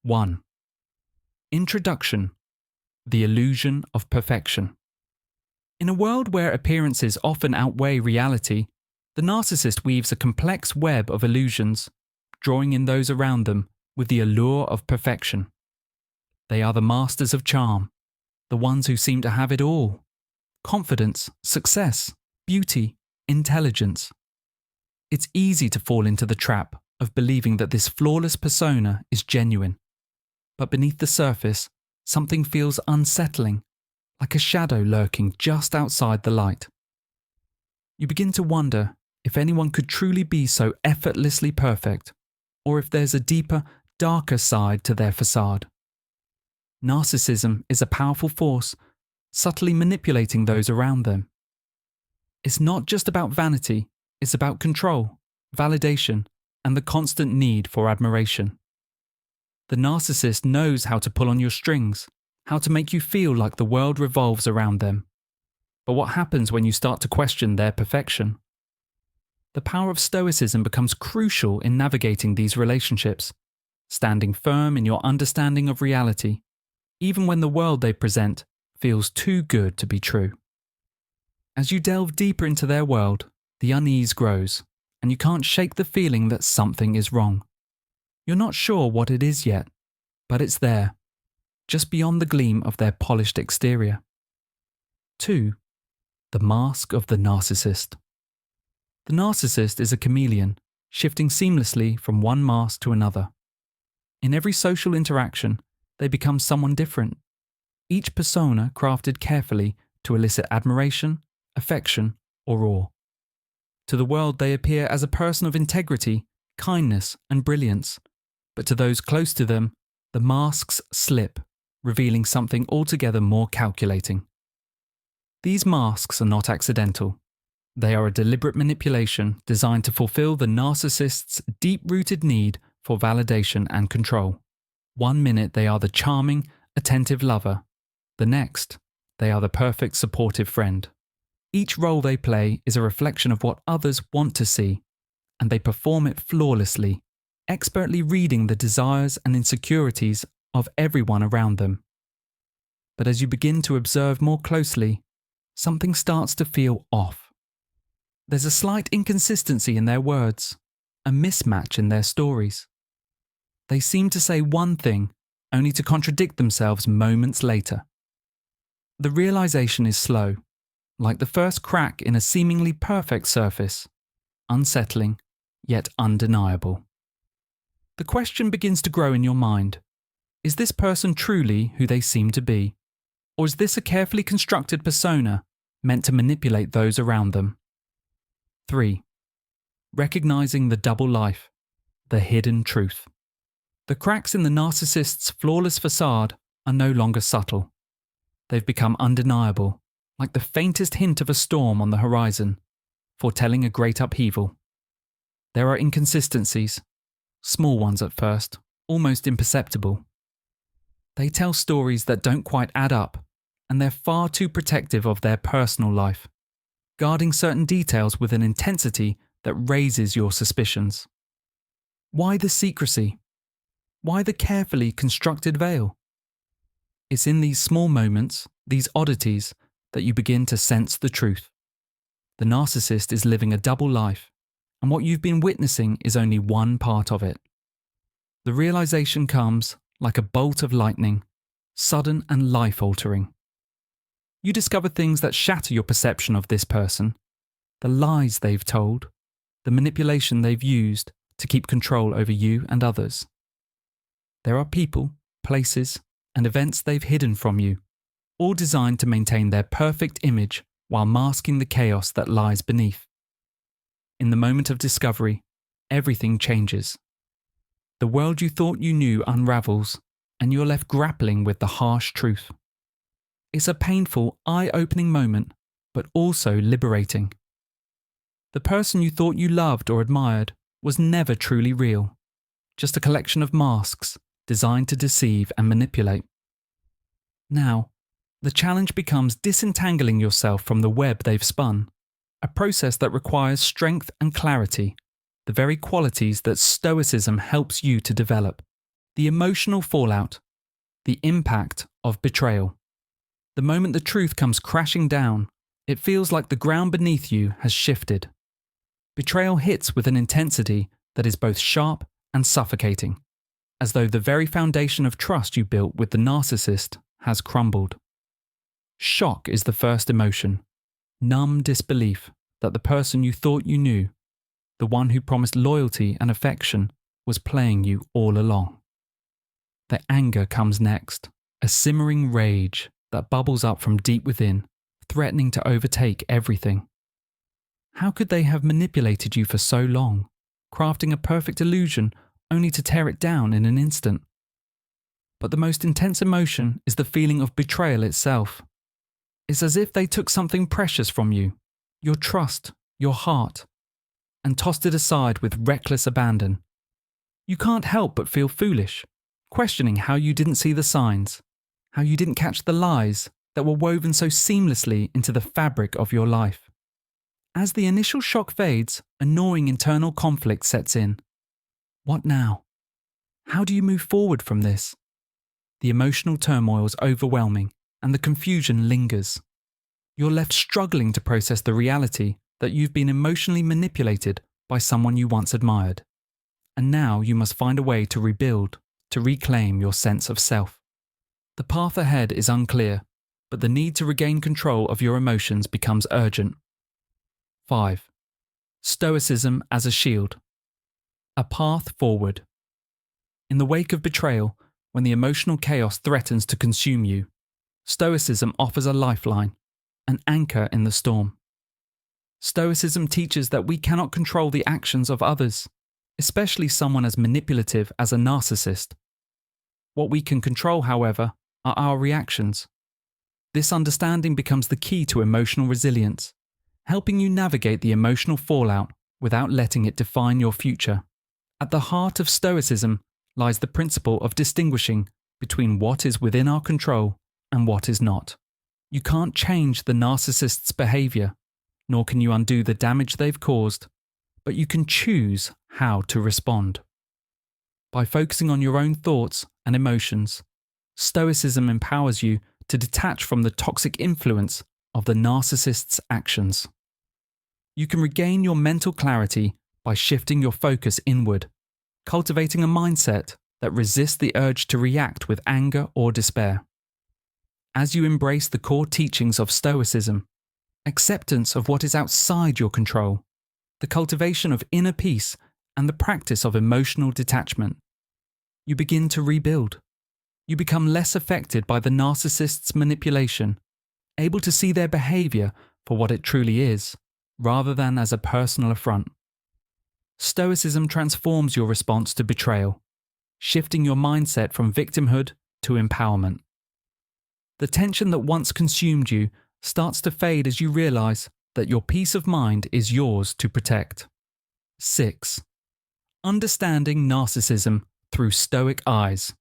1. Introduction: The illusion of perfection. In a world where appearances often outweigh reality, the narcissist weaves a complex web of illusions, drawing in those around them with the allure of perfection. They are the masters of charm, the ones who seem to have it all: confidence, success, beauty, intelligence. It's easy to fall into the trap of believing that this flawless persona is genuine. But beneath the surface, something feels unsettling, like a shadow lurking just outside the light. You begin to wonder if anyone could truly be so effortlessly perfect, or if there's a deeper, darker side to their facade. Narcissism is a powerful force, subtly manipulating those around them. It's not just about vanity, it's about control, validation, and the constant need for admiration. The narcissist knows how to pull on your strings, how to make you feel like the world revolves around them. But what happens when you start to question their perfection? The power of Stoicism becomes crucial in navigating these relationships, standing firm in your understanding of reality, even when the world they present feels too good to be true. As you delve deeper into their world, the unease grows, and you can't shake the feeling that something is wrong. You're not sure what it is yet, but it's there, just beyond the gleam of their polished exterior. 2. The mask of the narcissist. The narcissist is a chameleon, shifting seamlessly from one mask to another. In every social interaction, they become someone different, each persona crafted carefully to elicit admiration, affection, or awe. To the world, they appear as a person of integrity, kindness, and brilliance. But to those close to them, the masks slip, revealing something altogether more calculating. These masks are not accidental. They are a deliberate manipulation designed to fulfill the narcissist's deep-rooted need for validation and control. One minute they are the charming, attentive lover. The next, they are the perfect supportive friend. Each role they play is a reflection of what others want to see, and they perform it flawlessly, expertly reading the desires and insecurities of everyone around them. But as you begin to observe more closely, something starts to feel off. There's a slight inconsistency in their words, a mismatch in their stories. They seem to say one thing, only to contradict themselves moments later. The realization is slow, like the first crack in a seemingly perfect surface, unsettling, yet undeniable. The question begins to grow in your mind: is this person truly who they seem to be? Or is this a carefully constructed persona meant to manipulate those around them? 3. Recognizing the double life, the hidden truth. The cracks in the narcissist's flawless facade are no longer subtle. They've become undeniable, like the faintest hint of a storm on the horizon, foretelling a great upheaval. There are inconsistencies, small ones at first, almost imperceptible. They tell stories that don't quite add up, and they're far too protective of their personal life, guarding certain details with an intensity that raises your suspicions. Why the secrecy? Why the carefully constructed veil? It's in these small moments, these oddities, that you begin to sense the truth. The narcissist is living a double life, and what you've been witnessing is only one part of it. The realization comes like a bolt of lightning, sudden and life-altering. You discover things that shatter your perception of this person, the lies they've told, the manipulation they've used to keep control over you and others. There are people, places, and events they've hidden from you, all designed to maintain their perfect image while masking the chaos that lies beneath. In the moment of discovery, everything changes. The world you thought you knew unravels, and you're left grappling with the harsh truth. It's a painful, eye-opening moment, but also liberating. The person you thought you loved or admired was never truly real, just a collection of masks designed to deceive and manipulate. Now, the challenge becomes disentangling yourself from the web they've spun, a process that requires strength and clarity, the very qualities that Stoicism helps you to develop. The emotional fallout, the impact of betrayal. The moment the truth comes crashing down, it feels like the ground beneath you has shifted. Betrayal hits with an intensity that is both sharp and suffocating, as though the very foundation of trust you built with the narcissist has crumbled. Shock is the first emotion, numb disbelief that the person you thought you knew, the one who promised loyalty and affection, was playing you all along. The anger comes next, a simmering rage that bubbles up from deep within, threatening to overtake everything. How could they have manipulated you for so long, crafting a perfect illusion only to tear it down in an instant? But the most intense emotion is the feeling of betrayal itself. It's as if they took something precious from you, your trust, your heart, and tossed it aside with reckless abandon. You can't help but feel foolish, questioning how you didn't see the signs, how you didn't catch the lies that were woven so seamlessly into the fabric of your life. As the initial shock fades, a gnawing internal conflict sets in. What now? How do you move forward from this? The emotional turmoil is overwhelming, and the confusion lingers. You're left struggling to process the reality that you've been emotionally manipulated by someone you once admired. And now you must find a way to rebuild, to reclaim your sense of self. The path ahead is unclear, but the need to regain control of your emotions becomes urgent. 5. Stoicism as a shield. A path forward. In the wake of betrayal, when the emotional chaos threatens to consume you, Stoicism offers a lifeline, an anchor in the storm. Stoicism teaches that we cannot control the actions of others, especially someone as manipulative as a narcissist. What we can control, however, are our reactions. This understanding becomes the key to emotional resilience, helping you navigate the emotional fallout without letting it define your future. At the heart of Stoicism lies the principle of distinguishing between what is within our control and what is not. You can't change the narcissist's behavior, nor can you undo the damage they've caused, but you can choose how to respond. By focusing on your own thoughts and emotions, Stoicism empowers you to detach from the toxic influence of the narcissist's actions. You can regain your mental clarity by shifting your focus inward, cultivating a mindset that resists the urge to react with anger or despair. As you embrace the core teachings of Stoicism, acceptance of what is outside your control, the cultivation of inner peace, and the practice of emotional detachment, you begin to rebuild. You become less affected by the narcissist's manipulation, able to see their behavior for what it truly is, rather than as a personal affront. Stoicism transforms your response to betrayal, shifting your mindset from victimhood to empowerment. The tension that once consumed you starts to fade as you realize that your peace of mind is yours to protect. 6. Understanding narcissism through Stoic eyes.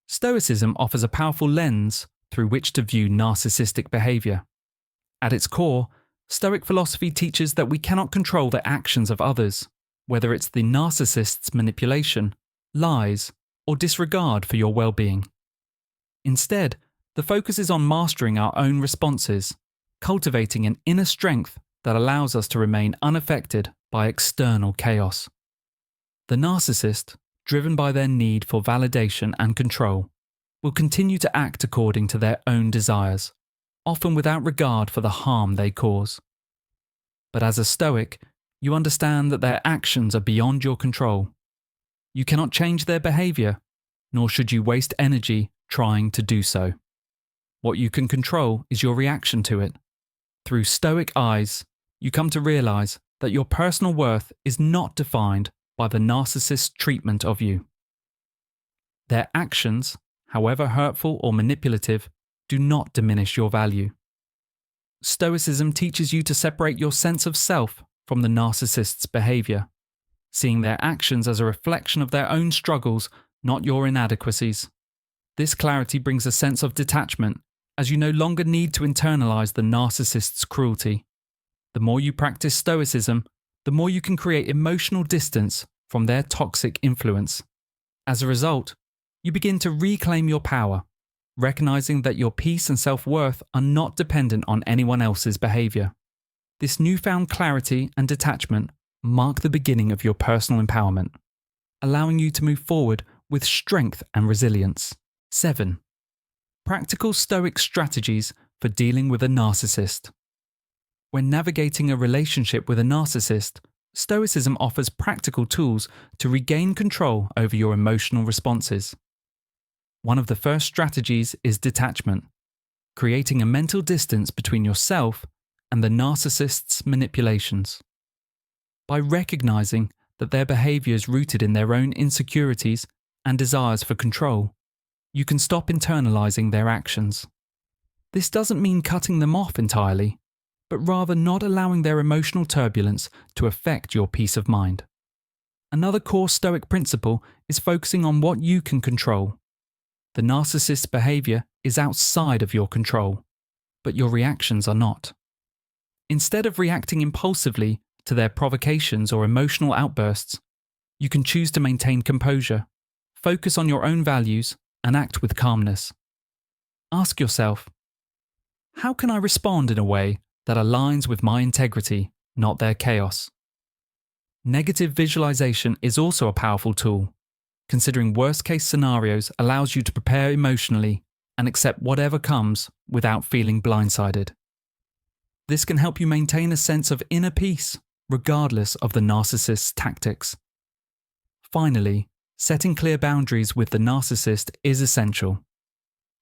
Stoicism offers a powerful lens through which to view narcissistic behavior. At its core, Stoic philosophy teaches that we cannot control the actions of others, whether it's the narcissist's manipulation, lies, or disregard for your well-being. Instead, the focus is on mastering our own responses, cultivating an inner strength that allows us to remain unaffected by external chaos. The narcissist, driven by their need for validation and control, will continue to act according to their own desires, often without regard for the harm they cause. But as a Stoic, you understand that their actions are beyond your control. You cannot change their behavior, nor should you waste energy trying to do so. What you can control is your reaction to it. Through Stoic eyes, you come to realize that your personal worth is not defined by the narcissist's treatment of you. Their actions, however hurtful or manipulative, do not diminish your value. Stoicism teaches you to separate your sense of self from the narcissist's behavior, seeing their actions as a reflection of their own struggles, not your inadequacies. This clarity brings a sense of detachment, as you no longer need to internalize the narcissist's cruelty. The more you practice Stoicism, the more you can create emotional distance from their toxic influence. As a result, You begin to reclaim your power, recognizing that your peace and self-worth are not dependent on anyone else's behavior. This newfound clarity and detachment mark the beginning of your personal empowerment, allowing you to move forward with strength and resilience. 7. Practical Stoic strategies for dealing with a narcissist. When navigating a relationship with a narcissist, Stoicism offers practical tools to regain control over your emotional responses. One of the first strategies is detachment, creating a mental distance between yourself and the narcissist's manipulations. By recognizing that their behavior is rooted in their own insecurities and desires for control, you can stop internalizing their actions. This doesn't mean cutting them off entirely, but rather not allowing their emotional turbulence to affect your peace of mind. Another core Stoic principle is focusing on what you can control. The narcissist's behavior is outside of your control, but your reactions are not. Instead of reacting impulsively to their provocations or emotional outbursts, you can choose to maintain composure, focus on your own values, and act with calmness. Ask yourself, how can I respond in a way that aligns with my integrity, not their chaos? Negative visualization is also a powerful tool. Considering worst-case scenarios allows you to prepare emotionally and accept whatever comes without feeling blindsided. This can help you maintain a sense of inner peace, regardless of the narcissist's tactics. Finally, setting clear boundaries with the narcissist is essential.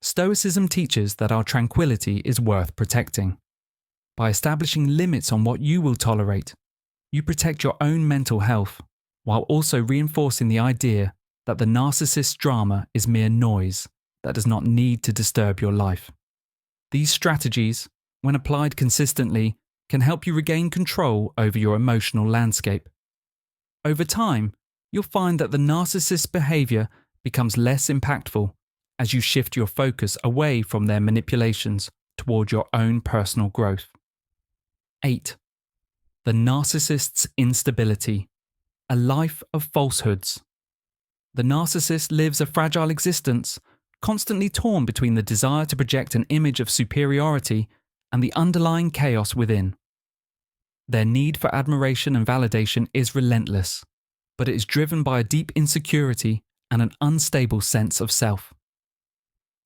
Stoicism teaches that our tranquility is worth protecting. By establishing limits on what you will tolerate, you protect your own mental health, while also reinforcing the idea that the narcissist's drama is mere noise that does not need to disturb your life. These strategies, when applied consistently, can help you regain control over your emotional landscape. Over time, you'll find that the narcissist's behavior becomes less impactful as you shift your focus away from their manipulations toward your own personal growth. 8. The narcissist's instability, a life of falsehoods. The narcissist lives a fragile existence, constantly torn between the desire to project an image of superiority and the underlying chaos within. Their need for admiration and validation is relentless, but it is driven by a deep insecurity and an unstable sense of self.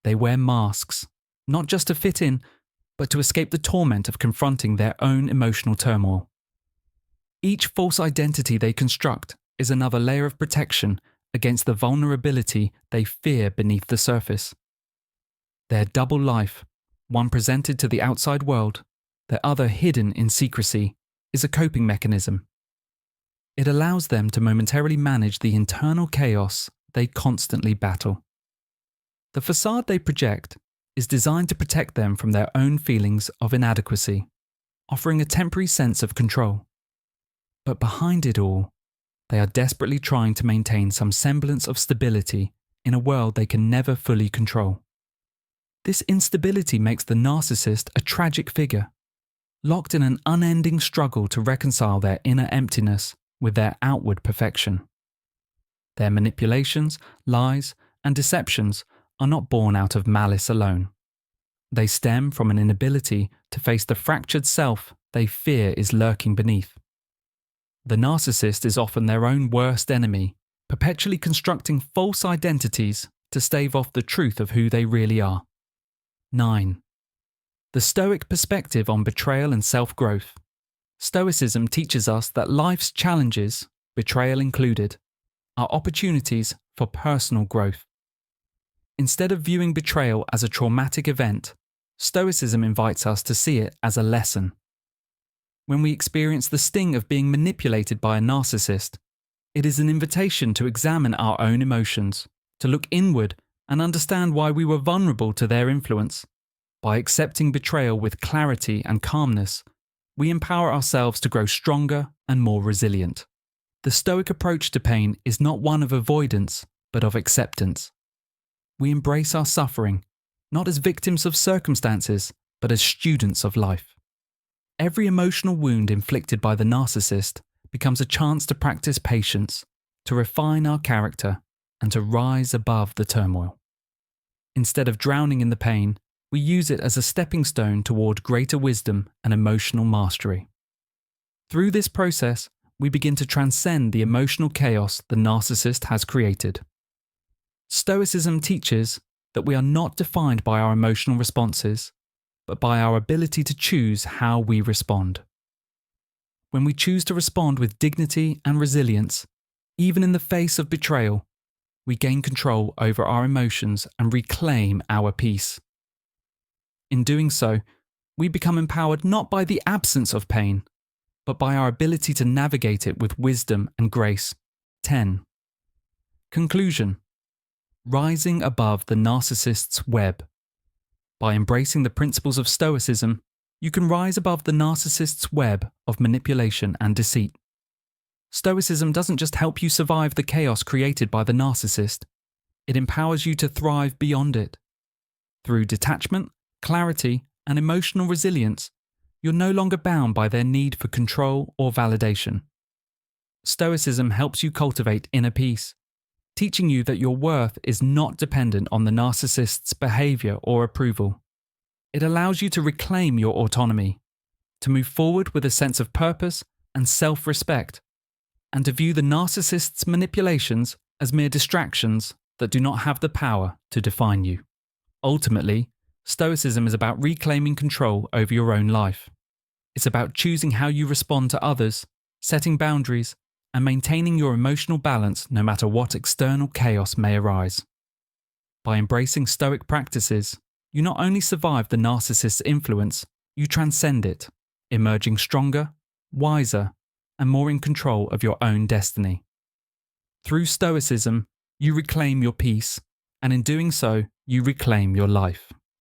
They wear masks, not just to fit in, but to escape the torment of confronting their own emotional turmoil. Each false identity they construct is another layer of protection against the vulnerability they fear beneath the surface. Their double life, one presented to the outside world, the other hidden in secrecy, is a coping mechanism. It allows them to momentarily manage the internal chaos they constantly battle. The facade they project is designed to protect them from their own feelings of inadequacy, offering a temporary sense of control. But behind it all, they are desperately trying to maintain some semblance of stability in a world they can never fully control. This instability makes the narcissist a tragic figure, locked in an unending struggle to reconcile their inner emptiness with their outward perfection. Their manipulations, lies, and deceptions are not born out of malice alone. They stem from an inability to face the fractured self they fear is lurking beneath. The narcissist is often their own worst enemy, perpetually constructing false identities to stave off the truth of who they really are. 9. The Stoic perspective on betrayal and self-growth. Stoicism teaches us that life's challenges, betrayal included, are opportunities for personal growth. Instead of viewing betrayal as a traumatic event, Stoicism invites us to see it as a lesson. When we experience the sting of being manipulated by a narcissist, it is an invitation to examine our own emotions, to look inward and understand why we were vulnerable to their influence. By accepting betrayal with clarity and calmness, we empower ourselves to grow stronger and more resilient. The Stoic approach to pain is not one of avoidance, but of acceptance. We embrace our suffering, not as victims of circumstances, but as students of life. Every emotional wound inflicted by the narcissist becomes a chance to practice patience, to refine our character, and to rise above the turmoil. Instead of drowning in the pain, we use it as a stepping stone toward greater wisdom and emotional mastery. Through this process, we begin to transcend the emotional chaos the narcissist has created. Stoicism teaches that we are not defined by our emotional responses, but by our ability to choose how we respond. When we choose to respond with dignity and resilience, even in the face of betrayal, we gain control over our emotions and reclaim our peace. In doing so, we become empowered not by the absence of pain, but by our ability to navigate it with wisdom and grace. 10. Conclusion. Rising above the narcissist's web. By embracing the principles of Stoicism, you can rise above the narcissist's web of manipulation and deceit. Stoicism doesn't just help you survive the chaos created by the narcissist, it empowers you to thrive beyond it. Through detachment, clarity, and emotional resilience, you're no longer bound by their need for control or validation. Stoicism helps you cultivate inner peace, teaching you that your worth is not dependent on the narcissist's behavior or approval. It allows you to reclaim your autonomy, to move forward with a sense of purpose and self-respect, and to view the narcissist's manipulations as mere distractions that do not have the power to define you. Ultimately, Stoicism is about reclaiming control over your own life. It's about choosing how you respond to others, setting boundaries, and maintaining your emotional balance no matter what external chaos may arise. By embracing Stoic practices, you not only survive the narcissist's influence, you transcend it, emerging stronger, wiser, and more in control of your own destiny. Through Stoicism, you reclaim your peace, and in doing so, you reclaim your life.